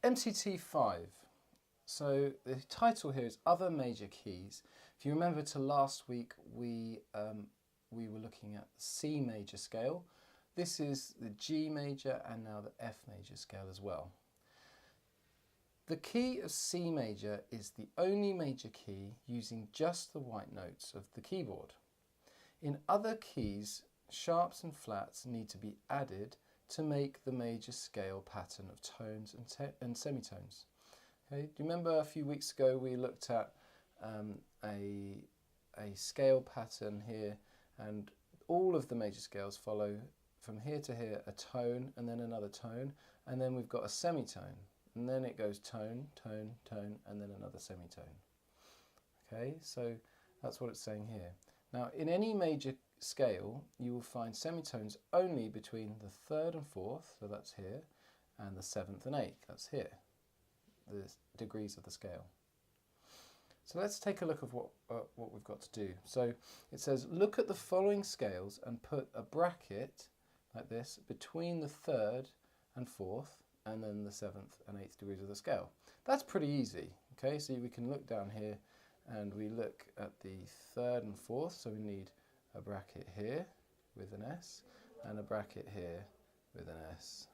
MTT5. So the title here is Other Major Keys. If you remember to last week, we were looking at the C major scale. This is the G major and now the F major scale as well. The key of C major is the only major key using just the white notes of the keyboard. In other keys, sharps and flats need to be added to make the major scale pattern of tones and semitones. Okay, do you remember a few weeks ago we looked at a scale pattern here, and all of the major scales follow from here to here a tone and then another tone, and then we've got a semitone, and then it goes tone, tone, tone, and then another semitone. Okay, so that's what it's saying here. Now, in any major scale, you will find semitones only between the third and fourth, so that's here, and the seventh and eighth, that's here, the degrees of the scale. So let's take a look at what we've got to do. So it says, look at the following scales and put a bracket like this between the third and fourth, and then the seventh and eighth degrees of the scale. That's pretty easy. Okay, so we can look down here and we look at the third and fourth, so we need a bracket here with an S and a bracket here with an S.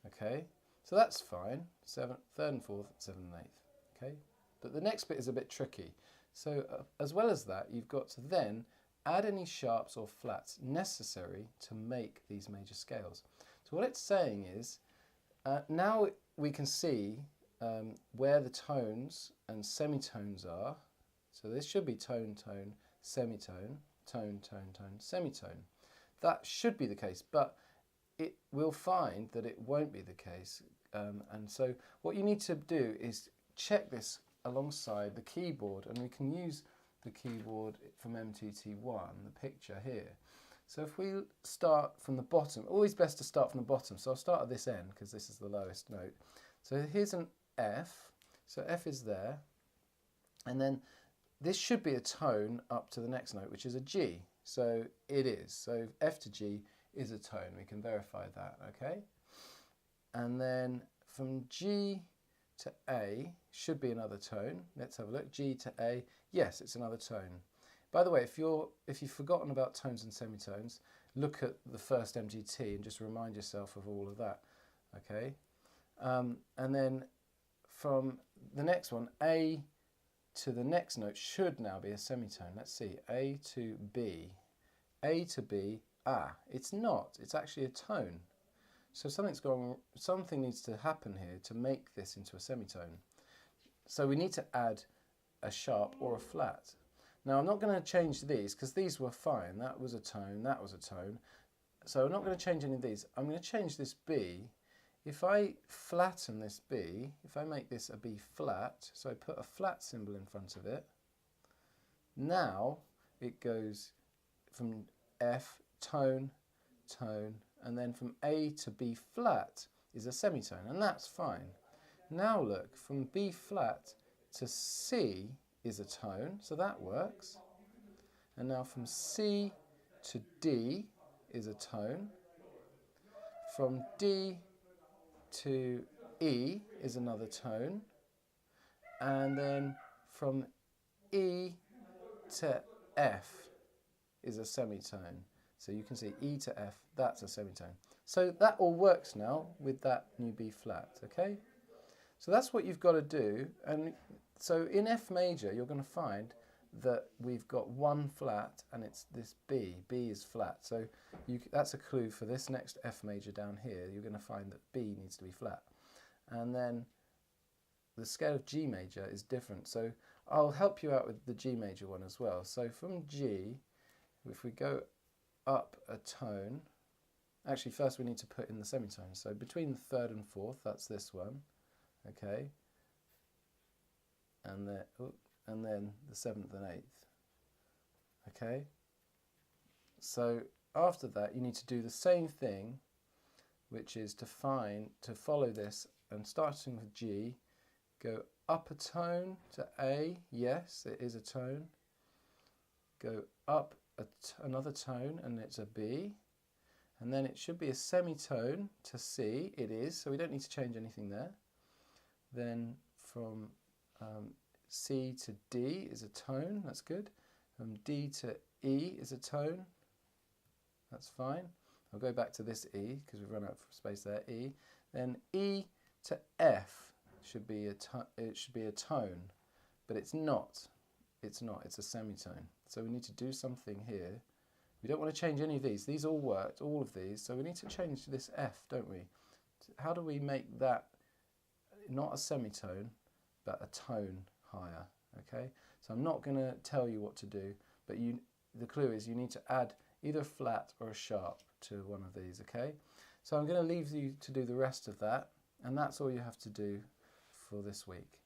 Okay, so that's fine, third and fourth, seventh and eighth. Okay, but the next bit is a bit tricky. So as well as that, you've got to then add any sharps or flats necessary to make these major scales. So what it's saying is, now we can see where the tones and semitones are. So this should be tone, tone, semitone, tone, tone, tone, semitone. That should be the case, but it will find that it won't be the case. And so what you need to do is check this alongside the keyboard, and we can use the keyboard from MTT1, the picture here. So if we start from the bottom, always best to start from the bottom. So I'll start at this end because this is the lowest note. So here's an F, so F is there, and then this should be a tone up to the next note, which is a G. So it is. So F to G is a tone. We can verify that, okay? And then from G to A should be another tone. Let's have a look. G to A, yes, it's another tone. By the way, if you've forgotten about tones and semitones, look at the first MTT and just remind yourself of all of that, okay? And then from the next one, A to the next note should now be a semitone. Let's see, A to B. A to B, it's not. It's actually a tone. So something needs to happen here to make this into a semitone. So we need to add a sharp or a flat. Now I'm not going to change these because these were fine. That was a tone, that was a tone. So I'm not going to change any of these. I'm going to change this B. If I flatten this B, if I make this a B flat, so I put a flat symbol in front of it, now it goes from F, tone, tone, and then from A to B flat is a semitone, and that's fine. Now look, from B flat to C is a tone, so that works. And now from C to D is a tone. From D to E is another tone. And then from E to F is a semitone. So you can see E to F, that's a semitone. So that all works now with that new B flat, okay? So that's what you've got to do. And so in F major, you're going to find that we've got one flat and it's this B. B is flat. So that's a clue for this next F major down here. You're going to find that B needs to be flat. And then the scale of G major is different. So I'll help you out with the G major one as well. So from G, if we go up a tone, actually first we need to put in the semitone. So between the third and fourth, that's this one, okay, and then the seventh and eighth, okay. So after that you need to do the same thing, which is to follow this, and starting with G, go up a tone to A, yes, it is a tone, go up another tone and it's a B, and then it should be a semitone to C, it is, so we don't need to change anything there. Then from C to D is a tone, that's good. From D to E is a tone, that's fine. I'll go back to this E because we've run out of space there, E. Then E to F should be a tone, but it's not. It's not, it's a semitone. So we need to do something here. We don't want to change any of these. These all worked, all of these, so we need to change this F, don't we? How do we make that not a semitone, but a tone higher, okay? So I'm not going to tell you what to do, but the clue is you need to add either a flat or a sharp to one of these, okay? So I'm going to leave you to do the rest of that, and that's all you have to do for this week.